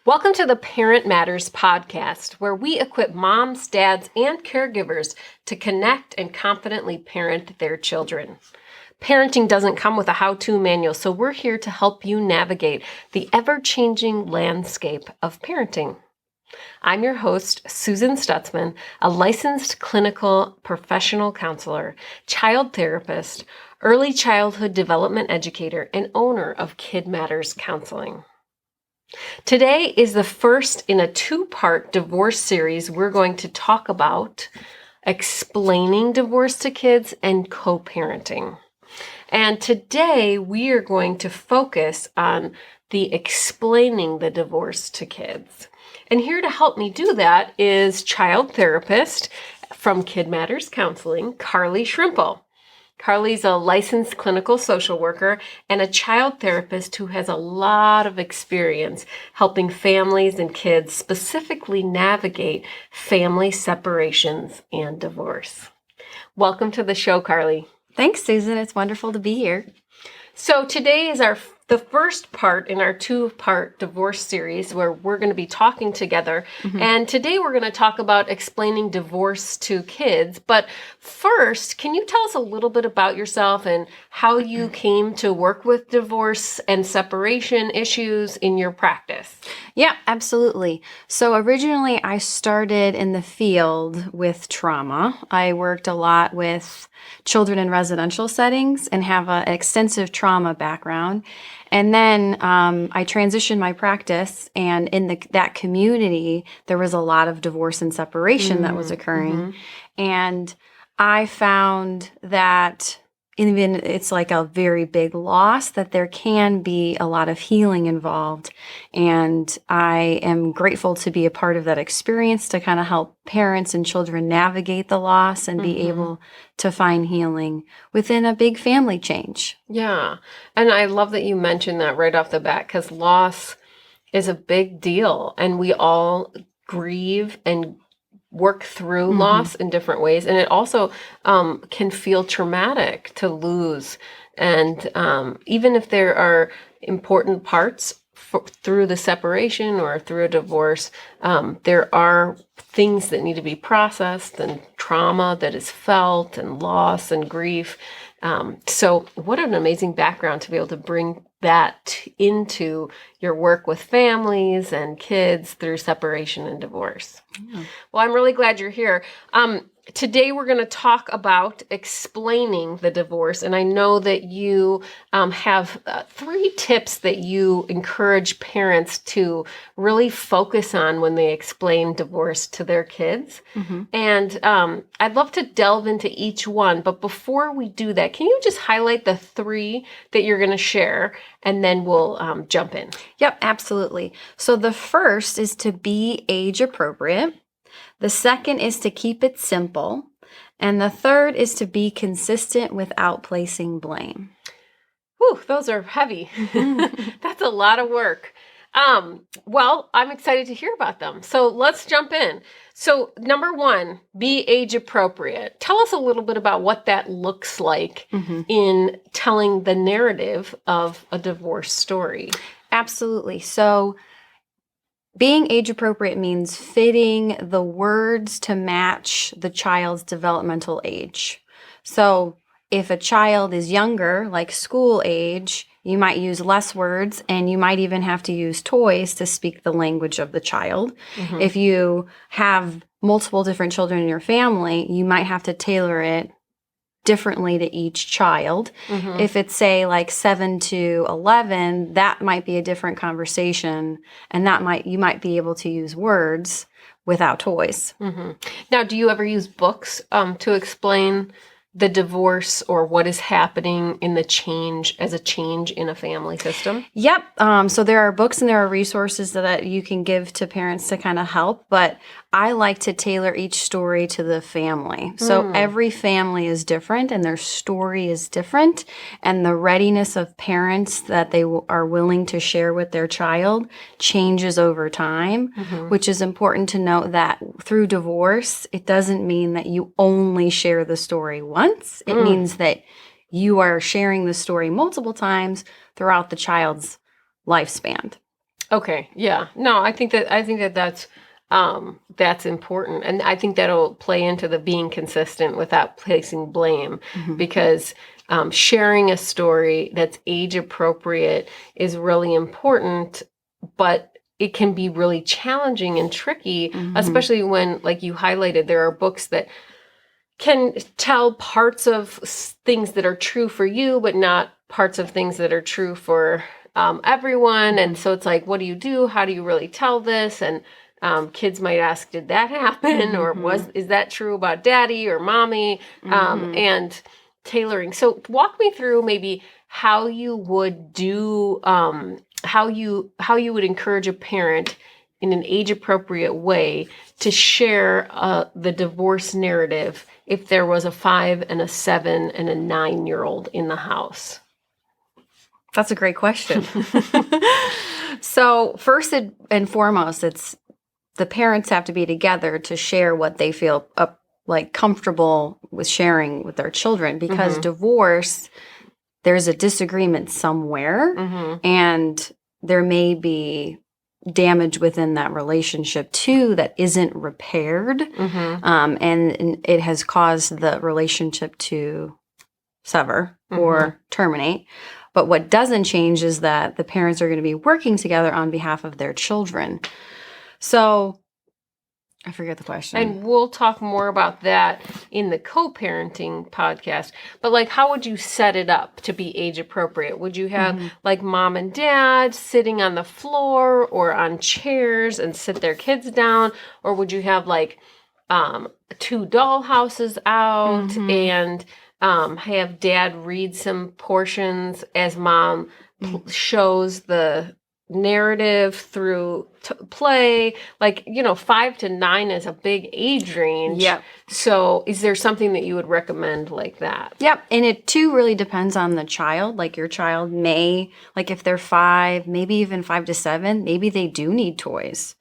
Welcome to the Parent Matters podcast, where we equip moms, dads, and caregivers to connect and confidently parent their children. Parenting doesn't come with a how-to manual, so we're here to help you navigate the ever-changing landscape of parenting. I'm your host, Susan Stutzman, a licensed clinical professional counselor, child therapist, early childhood development educator, and owner of Kid Matters Counseling. Today is the first in a two-part divorce series. We're going to talk about explaining divorce to kids and co-parenting. And today we are going to focus on the explaining the divorce to kids. And here to help me do that is child therapist from Kid Matters Counseling, Carly Shrimple. Carly's a licensed clinical social worker and a child therapist who has a lot of experience helping families and kids specifically navigate family separations and divorce. Welcome to the show, Carly. Thanks, Susan. It's wonderful to be here. So today is the first part in our two-part divorce series where we're going to be talking together. And today we're going to talk about explaining divorce to kids. But first, can you tell us a little bit about yourself and how you came to work with divorce and separation issues in your practice? Yeah, absolutely. So originally I started in the field with trauma. I worked a lot with children in residential settings and have an extensive trauma background. And then I transitioned my practice, and in that community, there was a lot of divorce and separation that was occurring. And I found that even it's like a very big loss, that there can be a lot of healing involved. And I am grateful to be a part of that experience to kind of help parents and children navigate the loss and be able to find healing within a big family change. Yeah. And I love that you mentioned that right off the bat, because loss is a big deal and we all grieve and work through loss in different ways. And it also can feel traumatic to lose. And even if there are important parts through the separation or through a divorce, there are things that need to be processed and trauma that is felt and loss and grief. So what an amazing background to be able to bring that into your work with families and kids through separation and divorce. Yeah. Well, I'm really glad you're here. Today we're going to talk about explaining the divorce, and I know that you have 3 tips that you encourage parents to really focus on when they explain divorce to their kids. And I'd love to delve into each one, but before we do that, can you just highlight the 3 that you're going to share, and then we'll jump in? Yep, absolutely. So the first is to be age appropriate. The second is to keep it simple. And the third is to be consistent without placing blame. Whew, those are heavy. That's a lot of work. Well, I'm excited to hear about them. So let's jump in. So number 1, be age appropriate. Tell us a little bit about what that looks like in telling the narrative of a divorce story. Absolutely. So being age appropriate means fitting the words to match the child's developmental age. So if a child is younger, like school age, you might use less words, and you might even have to use toys to speak the language of the child. If you have multiple different children in your family, you might have to tailor it differently to each child. If it's, say, like 7 to 11, that might be a different conversation, and you might be able to use words without toys. Now, do you ever use books to explain the divorce or what is happening in the change in a family system? Yep. So there are books and there are resources that you can give to parents to kind of help, but I like to tailor each story to the family. So every family is different and their story is different, and the readiness of parents that they are willing to share with their child changes over time, which is important to note that through divorce, it doesn't mean that you only share the story once. It means that you are sharing the story multiple times throughout the child's lifespan. Okay. Yeah. No, I think that that's important. And I think that'll play into the being consistent without placing blame, because sharing a story that's age appropriate is really important, but it can be really challenging and tricky, especially when, like you highlighted, there are books that can tell parts of things that are true for you, but not parts of things that are true for everyone. And so it's like, what do you do? How do you really tell this? And kids might ask, did that happen? Or is that true about daddy or mommy? And tailoring. So walk me through maybe how you would do, how you would encourage a parent in an age appropriate way to share the divorce narrative if there was a 5 and a 7 and a 9-year-old in the house. That's a great question. So first and foremost, it's the parents have to be together to share what they feel like comfortable with sharing with their children, because divorce, there's a disagreement somewhere, and there may be damage within that relationship too that isn't repaired, and it has caused the relationship to sever or terminate. But what doesn't change is that the parents are going to be working together on behalf of their children. So I forget the question. And we'll talk more about that in the co-parenting podcast. But like, how would you set it up to be age appropriate? Would you have like mom and dad sitting on the floor or on chairs and sit their kids down? Or would you have like 2 doll houses out and have dad read some portions as mom shows the narrative through play? Like, 5 to 9 is a big age range. Yep. So is there something that you would recommend like that? Yep. And it too really depends on the child. Like your child may, like if they're 5, maybe even 5 to 7, maybe they do need toys.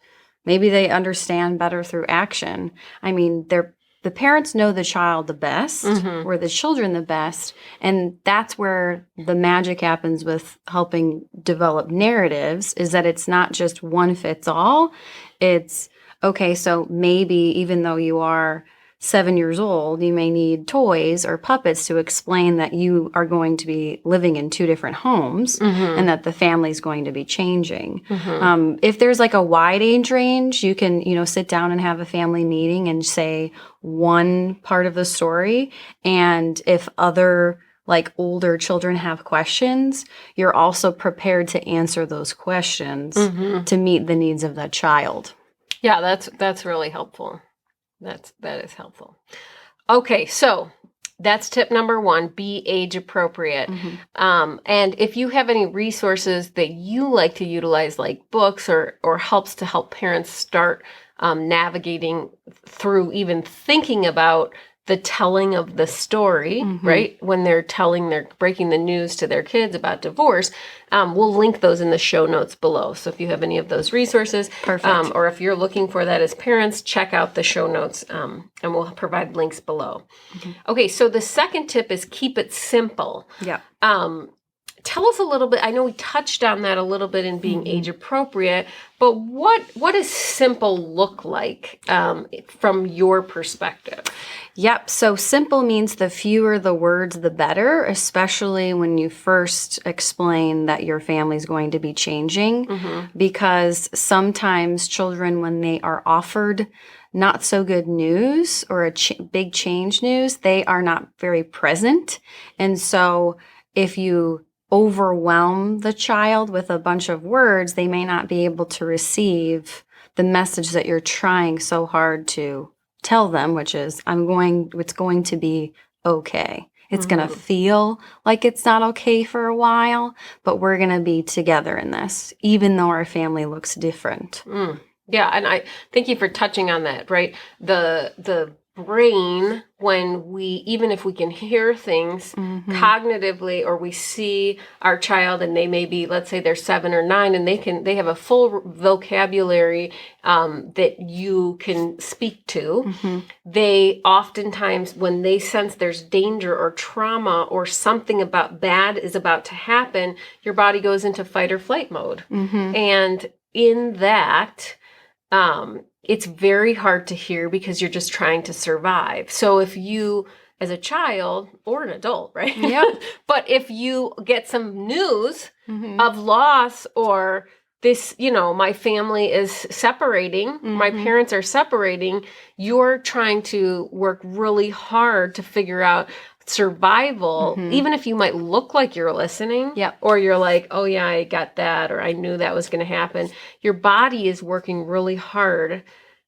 Maybe they understand better through action. I mean, the parents know the child the best, or the children the best, and that's where the magic happens with helping develop narratives, is that it's not just one fits all. It's, okay, so maybe even though you are 7 years old, you may need toys or puppets to explain that you are going to be living in 2 different homes and that the family's going to be changing. If there's like a wide age range, you can, sit down and have a family meeting and say one part of the story. And if other like older children have questions, you're also prepared to answer those questions to meet the needs of that child. Yeah, that's really helpful. That is helpful. Okay, so that's tip number 1, be age appropriate. And if you have any resources that you like to utilize, like books or helps to help parents start navigating through even thinking about the telling of the story, right? When they're breaking the news to their kids about divorce, we'll link those in the show notes below. So if you have any of those resources, Perfect. Or if you're looking for that as parents, check out the show notes, and we'll provide links below. Okay, so the second tip is keep it simple. Yeah. Tell us a little bit. I know we touched on that a little bit in being age appropriate, but what does simple look like from your perspective? Yep. So simple means the fewer the words, the better, especially when you first explain that your family's going to be changing, because sometimes children, when they are offered not so good news or a big change news, they are not very present. And so if you overwhelm the child with a bunch of words, they may not be able to receive the message that you're trying so hard to tell them, which is, it's going to be okay. It's going to feel like it's not okay for a while, but we're going to be together in this, even though our family looks different. Yeah, and I thank you for touching on that, right? The brain, even if we can hear things cognitively, or we see our child and they may be, let's say they're 7 or 9, and they have a full vocabulary that you can speak to. They oftentimes, when they sense there's danger or trauma or something about bad is about to happen, your body goes into fight or flight mode. And in that, it's very hard to hear because you're just trying to survive. So if you, as a child or an adult, right? Yep. But if you get some news Mhm. of loss or this, my family is separating, my Mhm. parents are separating, you're trying to work really hard to figure out survival, Mhm. even if you might look like you're listening, Yep. or you're like, oh yeah, I got that, or I knew that was going to happen. Your body is working really hard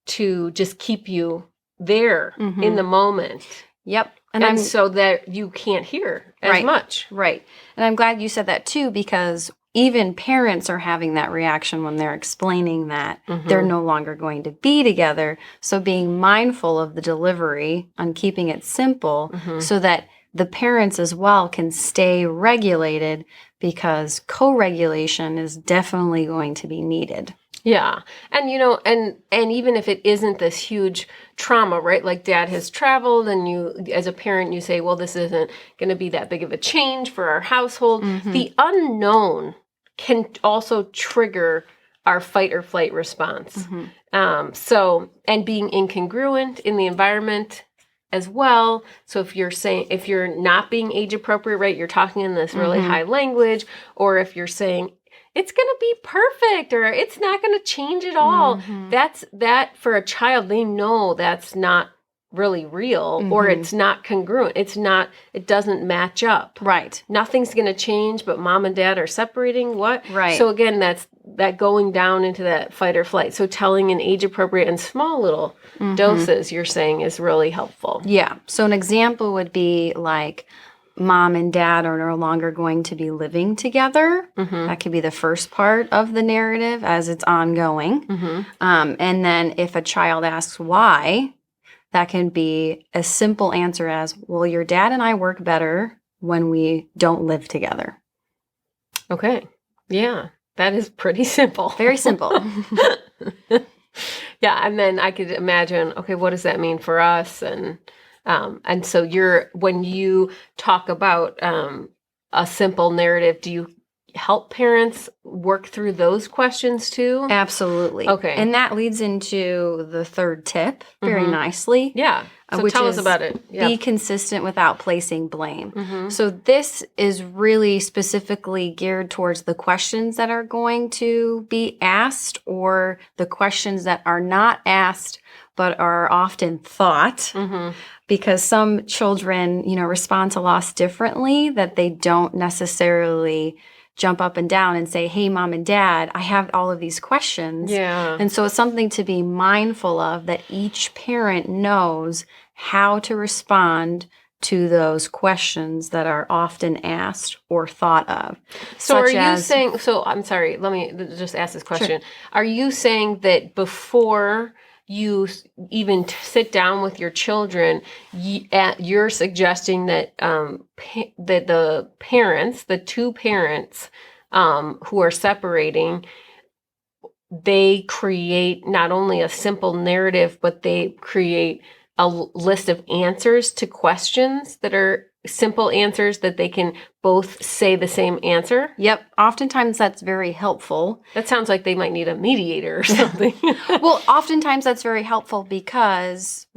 to just keep you there Mhm. in the moment. Yep. And so that you can't hear as Right. much. Right. And I'm glad you said that too, because even parents are having that reaction when they're explaining that they're no longer going to be together. So being mindful of the delivery on keeping it simple so that the parents as well can stay regulated, because co-regulation is definitely going to be needed. Yeah. And and even if it isn't this huge trauma, right? Like dad has traveled and you as a parent you say, well, this isn't going to be that big of a change for our household. The unknown can also trigger our fight or flight response. And being incongruent in the environment as well. So if you're not being age appropriate, right? You're talking in this really high language, or if you're saying it's going to be perfect or it's not going to change at all. That for a child, they know that's not really real or it's not congruent. It doesn't match up. Right. Nothing's going to change, but mom and dad are separating. What? Right. So again, that's that going down into that fight or flight. So telling in age appropriate and small little doses, you're saying, is really helpful. Yeah. So an example would be like, mom and dad are no longer going to be living together. That could be the first part of the narrative as it's ongoing. And then if a child asks why, that can be a simple answer as, well, your dad and I work better when we don't live together. Okay. Yeah. That is pretty simple. Very simple. Yeah. And then I could imagine, okay, what does that mean for us? And so when you talk about a simple narrative, do you help parents work through those questions too? Absolutely. Okay. And that leads into the third tip very nicely. Yeah. So which tell us is about it. Yeah. Be consistent without placing blame. So this is really specifically geared towards the questions that are going to be asked or the questions that are not asked but are often thought. Because some children, respond to loss differently, that they don't necessarily jump up and down and say, hey, mom and dad, I have all of these questions. Yeah. And so it's something to be mindful of, that each parent knows how to respond to those questions that are often asked or thought of. So are you saying, I'm sorry, let me just ask this question. Sure. Are you saying that before you even sit down with your children, you're suggesting that that the two parents who are separating, they create not only a simple narrative, but they create a list of answers to questions that are simple answers that they can both say the same answer? Yep. Oftentimes that's very helpful. That sounds like they might need a mediator or something. Well, oftentimes that's very helpful because,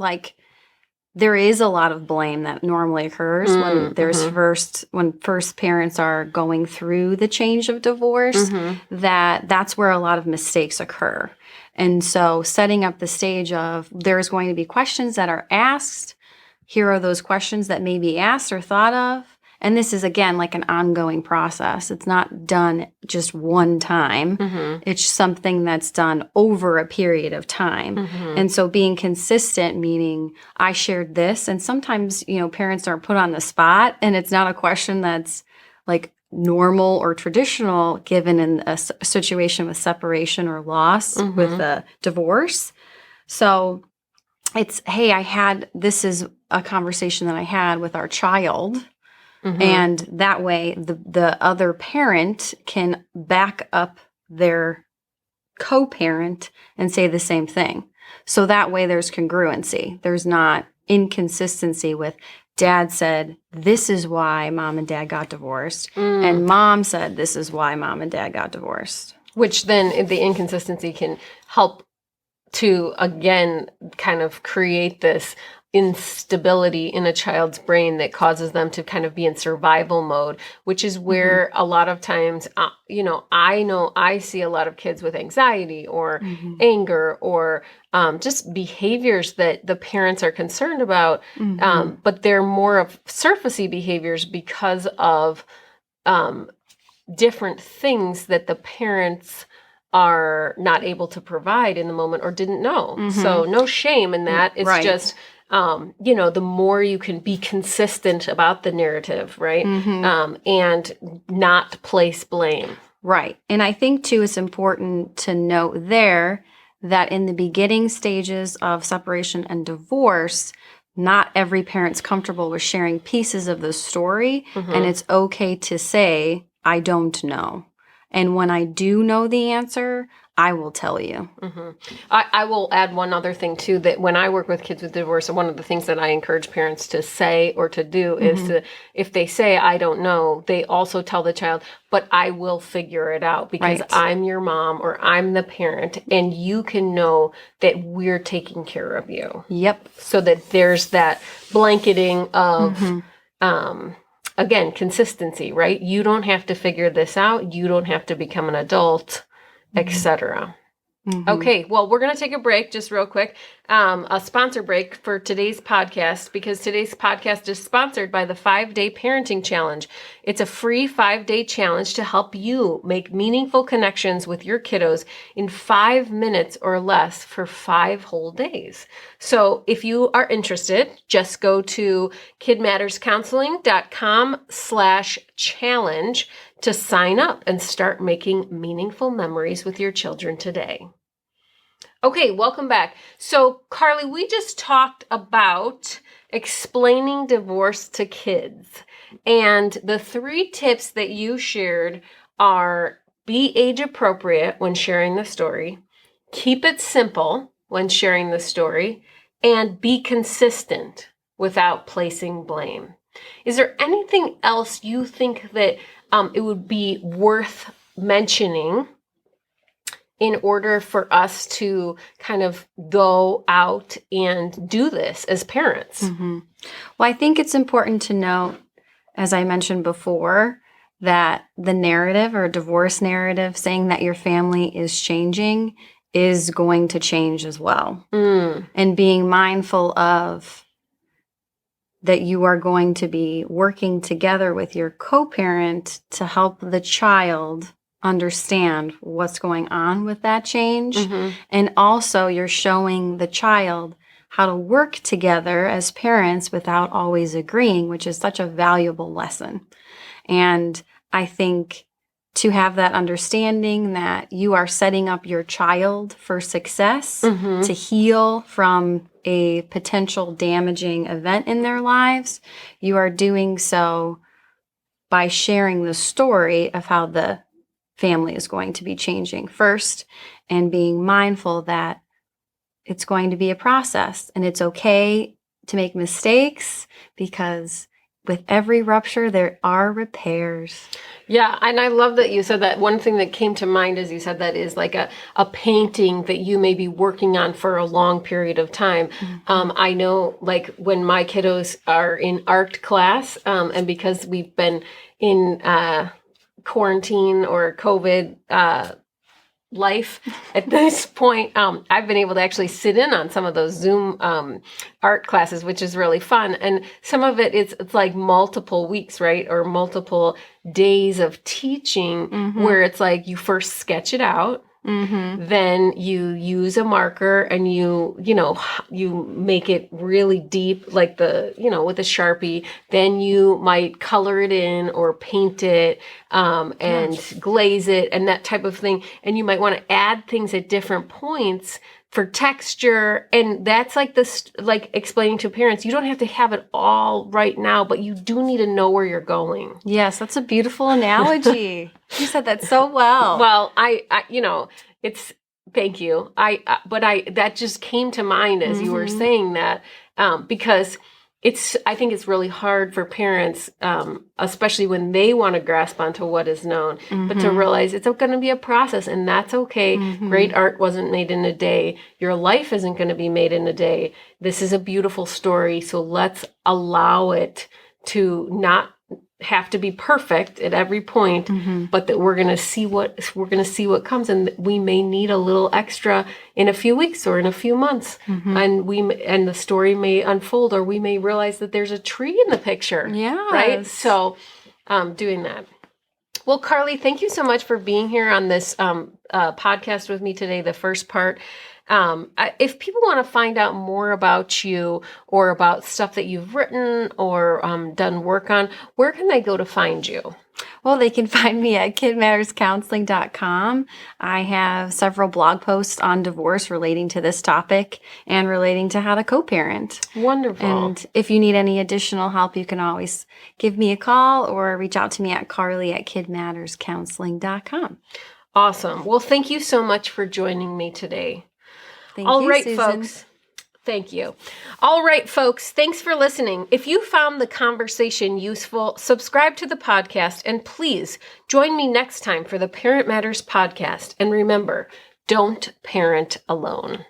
there is a lot of blame that normally occurs when there's when first parents are going through the change of divorce, that's where a lot of mistakes occur. And so setting up the stage of there's going to be questions that are asked. Here are those questions that may be asked or thought of. And this is, again, like an ongoing process. It's not done just one time. It's something that's done over a period of time. And so being consistent, meaning I shared this, and sometimes, parents are put on the spot and it's not a question that's like normal or traditional given in a situation with separation or loss with a divorce. So it's, hey, this is a conversation that I had with our child. And that way the other parent can back up their co-parent and say the same thing. So that way there's congruency. There's not inconsistency with dad said, this is why mom and dad got divorced. And mom said, this is why mom and dad got divorced. which then the inconsistency can help to, again, kind of create this instability in a child's brain that causes them to kind of be in survival mode, which is where a lot of times, I know I see a lot of kids with anxiety or anger or just behaviors that the parents are concerned about, but they're more of surfacey behaviors because of different things that the parents are not able to provide in the moment or didn't know. So no shame in that. It's Right. just, the more you can be consistent about the narrative, right? And not place blame. Right. And I think, too, it's important to note there that in the beginning stages of separation and divorce, not every parent's comfortable with sharing pieces of the story. And it's okay to say, I don't know. And when I do know the answer, I will tell you. I will add one other thing, too, that when I work with kids with divorce, one of the things that I encourage parents to say or to do is to, if they say, I don't know, they also tell the child, but I will figure it out because Right. I'm your mom or I'm the parent and you can know that we're taking care of you. Yep. So that there's that blanketing of, again, consistency, right? You don't have to figure this out. You don't have to become an adult, etc. Okay, well, we're going to take a break just real quick, a sponsor break for today's podcast, because today's podcast is sponsored by the 5-Day Parenting Challenge. It's a free 5-day challenge to help you make meaningful connections with your kiddos in 5 minutes or less for 5 whole days. So if you are interested, just go to kidmatterscounseling.com/challenge to sign up and start making meaningful memories with your children today. Okay, welcome back. So, Carly, we just talked about explaining divorce to kids. And the 3 tips that you shared are: be age appropriate when sharing the story, keep it simple when sharing the story, and be consistent without placing blame. Is there anything else you think that it would be worth mentioning in order for us to kind of go out and do this as parents? Well, I think it's important to note, as I mentioned before, that the narrative or divorce narrative saying that your family is changing is going to change as well. And being mindful of that you are going to be working together with your co-parent to help the child understand what's going on with that change. And also you're showing the child how to work together as parents without always agreeing, which is such a valuable lesson. And I think to have that understanding that you are setting up your child for success, to heal from a potential damaging event in their lives, you are doing so by sharing the story of how the family is going to be changing first, and being mindful that it's going to be a process and it's okay to make mistakes, because with every rupture, there are repairs. Yeah, and I love that you said that. One thing that came to mind as you said that is like a painting that you may be working on for a long period of time. I know, like, when my kiddos are in art class, and because we've been in quarantine or COVID life at this point, I've been able to actually sit in on some of those Zoom art classes, which is really fun. And some of it's like multiple weeks, right? Or multiple days of teaching, where it's like you first sketch it out. Then you use a marker and you make it really deep, like with a Sharpie. Then you might color it in or paint it, and glaze it and that type of thing. And you might want to add things at different points for texture. And that's like this, like explaining to parents, you don't have to have it all right now, but you do need to know where you're going. Yes, that's a beautiful analogy. You said that so well. Well, thank you. That just came to mind as you were saying that, because I think it's really hard for parents, especially when they want to grasp onto what is known, but to realize it's going to be a process, and that's okay. Great art wasn't made in a day. Your life isn't going to be made in a day. This is a beautiful story, so let's allow it to not have to be perfect at every point, but that we're going to see what comes, and we may need a little extra in a few weeks or in a few months, and the story may unfold, or we may realize that there's a tree in the picture. Yes. Right. So, doing that. Well, Carly, thank you so much for being here on this podcast with me today. The first part. If people want to find out more about you or about stuff that you've written or done work on, where can they go to find you? Well, they can find me at kidmatterscounseling.com. I have several blog posts on divorce relating to this topic and relating to how to co-parent. Wonderful. And if you need any additional help, you can always give me a call or reach out to me at carly@kidmatterscounseling.com. Awesome. Well, thank you so much for joining me today. Thank you, Susan. Folks. Thank you. All right, folks. Thanks for listening. If you found the conversation useful, subscribe to the podcast, and please join me next time for the Parent Matters podcast. And remember, don't parent alone.